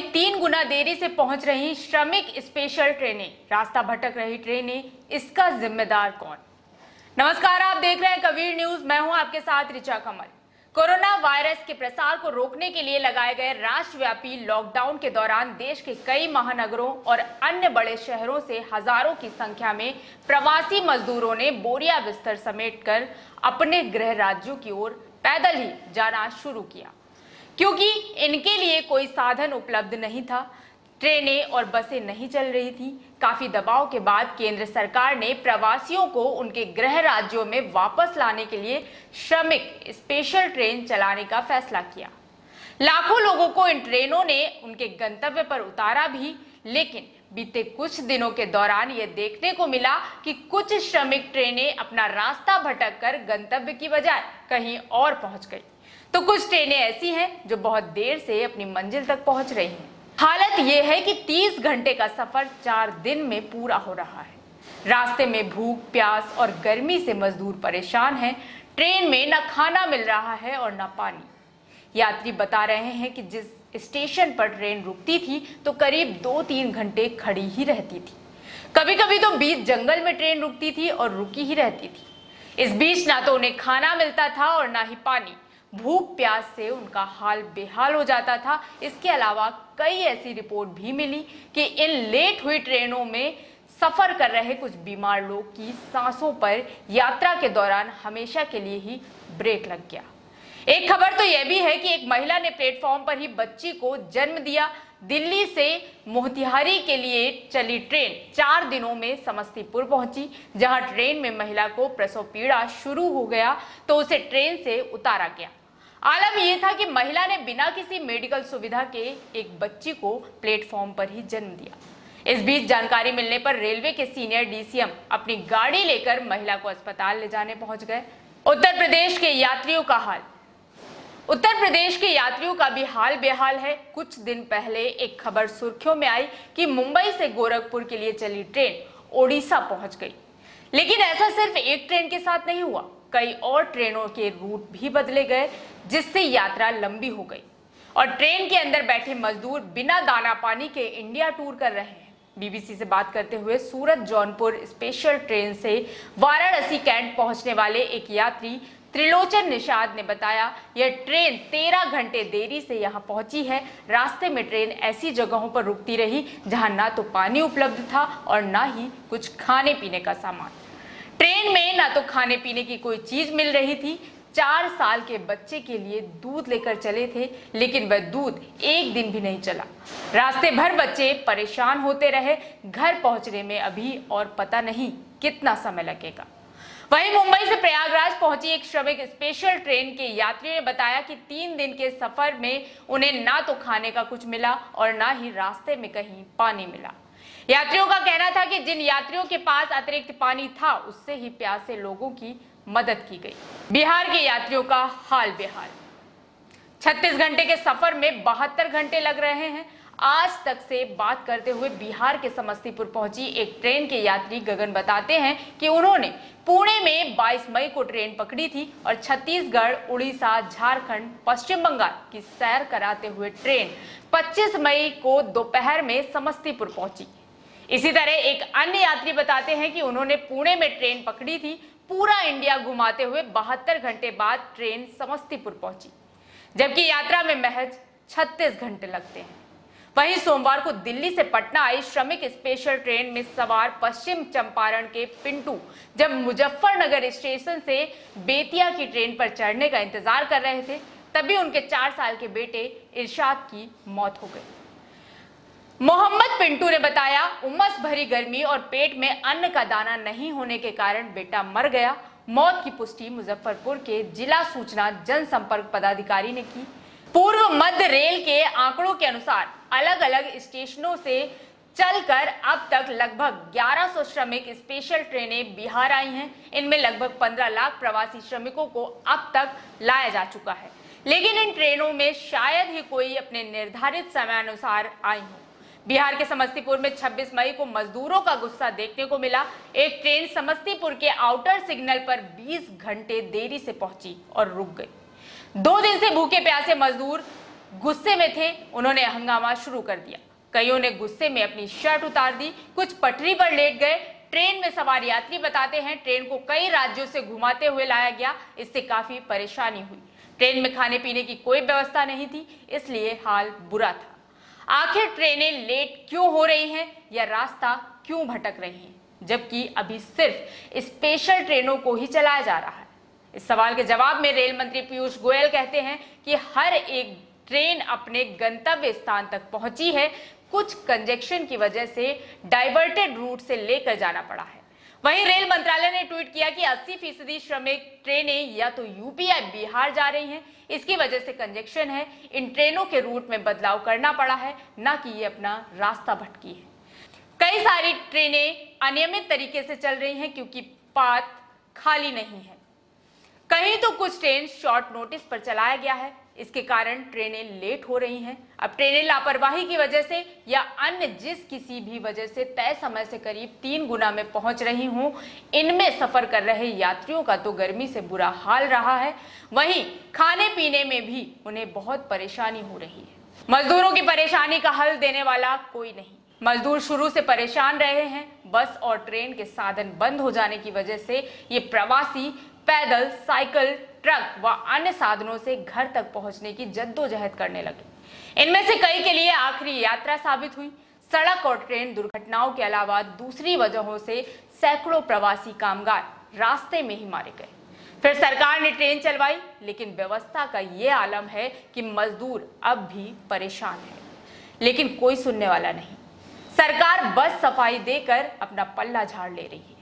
वहीं 3 गुना देरी से पहुंच रही श्रमिक स्पेशल ट्रेनें, रास्ता भटक रही ट्रेनें, इसका जिम्मेदार कौन? नमस्कार, आप देख रहे हैं कबीर न्यूज। मैं हूं आपके साथ ऋचा कमल। कोरोना वायरस के प्रसार को रोकने के लिए लगाए गए राष्ट्रव्यापी लॉकडाउन के दौरान देश के कई महानगरों और अन्य बड़े शहरों से हजारों की संख्या में प्रवासी मजदूरों ने बोरिया बिस्तर समेटकर अपने गृह राज्यों की ओर पैदल ही जाना शुरू किया, क्योंकि इनके लिए कोई साधन उपलब्ध नहीं था। ट्रेनें और बसें नहीं चल रही थी। काफी दबाव के बाद केंद्र सरकार ने प्रवासियों को उनके गृह राज्यों में वापस लाने के लिए श्रमिक स्पेशल ट्रेन चलाने का फैसला किया। लाखों लोगों को इन ट्रेनों ने उनके गंतव्य पर उतारा भी, लेकिन बीते कुछ दिनों के दौरान यह देखने को मिला कि कुछ श्रमिक ट्रेनें अपना रास्ता भटककर गंतव्य की बजाय कहीं और पहुंच गई, तो कुछ ट्रेनें ऐसी हैं जो बहुत देर से अपनी मंजिल तक पहुंच रही हैं। हालत यह है कि 30 घंटे का सफर 4 दिन में पूरा हो रहा है। रास्ते में भूख, प्यास और गर्मी से मजदूर परेशान हैं। ट्रेन में न खाना मिल रहा है और न पानी। यात्री बता रहे हैं कि जिस स्टेशन पर ट्रेन रुकती थी तो करीब 2-3 घंटे खड़ी ही रहती थी। कभी कभी तो बीच जंगल में ट्रेन रुकती थी और रुकी ही रहती थी। इस बीच ना तो उन्हें खाना मिलता था और ना ही पानी। भूख प्यास से उनका हाल बेहाल हो जाता था। इसके अलावा कई ऐसी रिपोर्ट भी मिली कि इन लेट हुई ट्रेनों में सफर कर रहे कुछ बीमार लोग की सांसों पर यात्रा के दौरान हमेशा के लिए ही ब्रेक लग गया। एक खबर तो यह भी है कि एक महिला ने प्लेटफॉर्म पर ही बच्ची को जन्म दिया। दिल्ली से मोतिहारी के लिए चली ट्रेन 4 दिनों में समस्तीपुर पहुंची। जहां ट्रेन में महिला को प्रसव पीड़ा शुरू हो गया तो उसे ट्रेन से उतारा गया। आलम यह था कि महिला ने बिना किसी मेडिकल सुविधा के एक बच्ची को प्लेटफॉर्म पर ही जन्म दिया। इस बीच जानकारी मिलने पर रेलवे के सीनियर डीसीएम अपनी गाड़ी लेकर महिला को अस्पताल ले जाने पहुंच गए। उत्तर प्रदेश के यात्रियों का हाल। उत्तर प्रदेश के यात्रियों का भी हाल बेहाल है। कुछ दिन पहले एक खबर सुर्खियों में आई कि मुंबई से गोरखपुर के लिए चली ट्रेन ओडिशा पहुंच गई। लेकिन ऐसा सिर्फ एक ट्रेन के साथ नहीं हुआ, कई और ट्रेनों के रूट भी बदले गए, जिससे यात्रा लंबी हो गई और ट्रेन के अंदर बैठे मजदूर बिना दाना पानी के इंडिया टूर कर रहे हैं। बीबीसी से बात करते हुए सूरत जौनपुर स्पेशल ट्रेन से वाराणसी कैंट पहुंचने वाले एक यात्री त्रिलोचन निषाद ने बताया, यह ट्रेन 13 घंटे देरी से यहां पहुंची है। रास्ते में ट्रेन ऐसी जगहों पर रुकती रही जहां ना तो पानी उपलब्ध था और ना ही कुछ खाने पीने का सामान। ट्रेन में ना तो खाने पीने की कोई चीज मिल रही थी। 4 साल के बच्चे के लिए दूध लेकर चले थे, लेकिन वह दूध एक दिन भी नहीं चला। रास्ते भर बच्चे परेशान होते रहे। घर पहुंचने में अभी और पता नहीं कितना समय लगेगा। वहीं मुंबई से प्रयागराज पहुंची एक श्रमिक स्पेशल ट्रेन के यात्री ने बताया कि 3 दिन के सफर में उन्हें ना तो खाने का कुछ मिला और ना ही रास्ते में कहीं पानी मिला। यात्रियों का कहना था कि जिन यात्रियों के पास अतिरिक्त पानी था उससे ही प्यासे लोगों की मदद की गई। बिहार के यात्रियों का हाल बेहाल। 36 घंटे के सफर में 72 घंटे लग रहे हैं। आज तक से बात करते हुए बिहार के समस्तीपुर पहुंची एक ट्रेन के यात्री गगन बताते हैं कि उन्होंने पुणे में 22 मई को ट्रेन पकड़ी थी और छत्तीसगढ़, उड़ीसा, झारखंड, पश्चिम बंगाल की सैर कराते हुए ट्रेन 25 मई को दोपहर में समस्तीपुर पहुंची। इसी तरह एक अन्य यात्री बताते हैं कि उन्होंने पुणे में ट्रेन पकड़ी थी। पूरा इंडिया घुमाते हुए 72 घंटे बाद ट्रेन समस्तीपुर पहुंची, जबकि यात्रा में महज 36 घंटे लगते हैं। वहीं सोमवार को दिल्ली से पटना आई श्रमिक स्पेशल ट्रेन में सवार पश्चिम चंपारण के पिंटू जब मुजफ्फरनगर स्टेशन से बेतिया की ट्रेन पर चढ़ने का इंतजार कर रहे थे, तभी उनके 4 साल के बेटे इरशाद की मौत हो गई। मोहम्मद पिंटू ने बताया, उमस भरी गर्मी और पेट में अन्न का दाना नहीं होने के कारण बेटा मर गया। मौत की पुष्टि मुजफ्फरपुर के जिला सूचना जनसंपर्क पदाधिकारी ने की। पूर्व मध्य रेल के आंकड़ों के अनुसार अलग अलग स्टेशनों से चलकर अब तक लगभग 1100 श्रमिक स्पेशल ट्रेनें बिहार आई हैं। इनमें लगभग 15 लाख प्रवासी श्रमिकों को अब तक लाया जा चुका है, लेकिन इन ट्रेनों में शायद ही कोई अपने निर्धारित समयानुसार आई हो। बिहार के समस्तीपुर में 26 मई को मजदूरों का गुस्सा देखने को मिला। एक ट्रेन समस्तीपुर के आउटर सिग्नल पर 20 घंटे देरी से पहुंची और रुक गई। 2 दिन से भूखे प्यासे मजदूर गुस्से में थे, उन्होंने हंगामा शुरू कर दिया। कईयों ने गुस्से में अपनी शर्ट उतार दी, कुछ पटरी पर लेट गए। ट्रेन में सवार यात्री बताते हैं ट्रेन को कई राज्यों से घुमाते हुए लाया गया, इससे काफी परेशानी हुई। ट्रेन में खाने पीने की कोई व्यवस्था नहीं थी, इसलिए हाल बुरा था। आखिर ट्रेनें लेट क्यों हो रही हैं या रास्ता क्यों भटक रही हैं, जबकि अभी सिर्फ स्पेशल ट्रेनों को ही चलाया जा रहा है? इस सवाल के जवाब में रेल मंत्री पीयूष गोयल कहते हैं कि हर एक ट्रेन अपने गंतव्य स्थान तक पहुंची है, कुछ कंजेक्शन की वजह से डाइवर्टेड रूट से लेकर जाना पड़ा है। वहीं रेल मंत्रालय ने ट्वीट किया कि 80% श्रमिक ट्रेनें या तो यूपी या बिहार जा रही हैं, इसकी वजह से कंजेक्शन है। इन ट्रेनों के रूट में बदलाव करना पड़ा है, न कि ये अपना रास्ता भटकी है। कई सारी ट्रेनें अनियमित तरीके से चल रही हैं क्योंकि पाथ खाली नहीं है। कहीं तो कुछ ट्रेन शॉर्ट नोटिस पर चलाया गया है, इसके कारण ट्रेनें लेट हो रही हैं। अब ट्रेनें लापरवाही की वजह से या अन्य जिस किसी भी वजह से तय समय से करीब 3 गुना में पहुंच रही हूं, इनमें सफर कर रहे यात्रियों का तो गर्मी से बुरा हाल रहा है, वहीं खाने पीने में भी उन्हें बहुत परेशानी हो रही है। मजदूरों की परेशानी का हल देने वाला कोई नहीं। मजदूर शुरू से परेशान रहे हैं। बस और ट्रेन के साधन बंद हो जाने की वजह से ये प्रवासी पैदल, साइकिल, ट्रक व अन्य साधनों से घर तक पहुंचने की जद्दोजहद करने लगे। इनमें से कई के लिए आखिरी यात्रा साबित हुई। सड़क और ट्रेन दुर्घटनाओं के अलावा दूसरी वजहों से सैकड़ों प्रवासी कामगार रास्ते में ही मारे गए। फिर सरकार ने ट्रेन चलवाई, लेकिन व्यवस्था का ये आलम है कि मजदूर अब भी परेशान है, लेकिन कोई सुनने वाला नहीं। सरकार बस सफाई देकर अपना पल्ला झाड़ ले रही है।